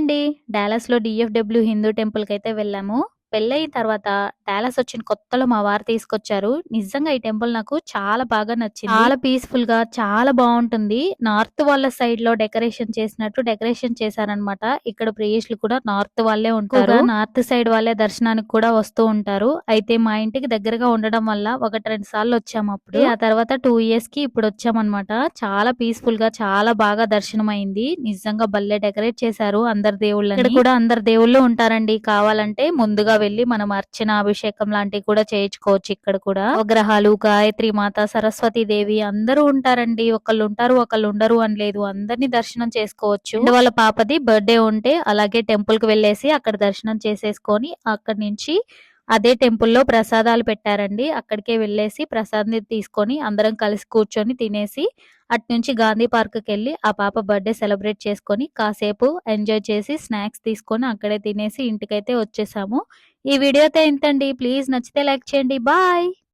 అండి. డాలస్‌లో డీఎఫ్‌డబ్ల్యూ హిందూ టెంపుల్‌కైతే వెళ్ళాము. పెళ్లయిన తర్వాత డాలస్ వచ్చిన కొత్తలో మా వారు తీసుకొచ్చారు. నిజంగా ఈ టెంపుల్ నాకు చాలా బాగా నచ్చింది. చాలా పీస్‌ఫుల్‌గా చాలా బావుంటుంది. నార్త్ వాళ్ళ సైడ్‌లో డెకరేషన్ చేసినట్టు డెకరేషన్ చేశారనమాట. ఇక్కడ ప్రియుషులు కూడా నార్త్ వాళ్ళే ఉంటారు. నార్త్ సైడ్ వాళ్ళే దర్శనానికి కూడా వస్తూ ఉంటారు. అయితే మా ఇంటికి దగ్గరగా ఉండడం వల్ల 1, 2 సార్లు వచ్చాము అప్పుడు. ఆ తర్వాత 2 ఇయర్స్‌కి ఇప్పుడొచ్చామనమాట. చాలా పీస్‌ఫుల్‌గా చాలా బాగా దర్శనమయింది. నిజంగా భలే డెకరేట్ చేశారు అందరి దేవుళ్ళని. ఇక్కడ కూడా అందరు దేవుళ్ళు ఉంటారండి. కావాలంటే ముందుగా వెళ్లి మనం అర్చన, అభిషేకం లాంటివి కూడా చేయించుకోవచ్చు ఇక్కడ కూడా. నవగ్రహాలు, గాయత్రి మాత, సరస్వతి దేవి అందరూ ఉంటారండి. ఒకళ్ళుంటారు, ఒకళ్ళుండరు అని లేదు. అందరిని దర్శనం చేసుకోవచ్చు. అండ్ వాళ్ళ పాపది బర్త్‌డే ఉంటే అలాగే టెంపుల్‌కి వెళ్ళేసి అక్కడ దర్శనం చేసేసుకొని అక్కడి నుంచి అదే టెంపుల్‌లో ప్రసాదాలు పెట్టారండి. అక్కడికే వెళ్ళేసి ప్రసాదం తీసుకొని అందరం కలిసి కూర్చొని తినేసి అటునుంచి గాంధీ పార్క్‌కెళ్ళి ఆ పాప బర్త్‌డే సెలబ్రేట్ చేసుకొని కాసేపు ఎంజాయ్ చేసి స్నాక్స్ తీసుకొని అక్కడే తినేసి ఇంటికైతే వచ్చేసాము. ఈ వీడియో అయితే ఇంతండి. ప్లీజ్ నచ్చితే లైక్ చేయండి. బాయ్.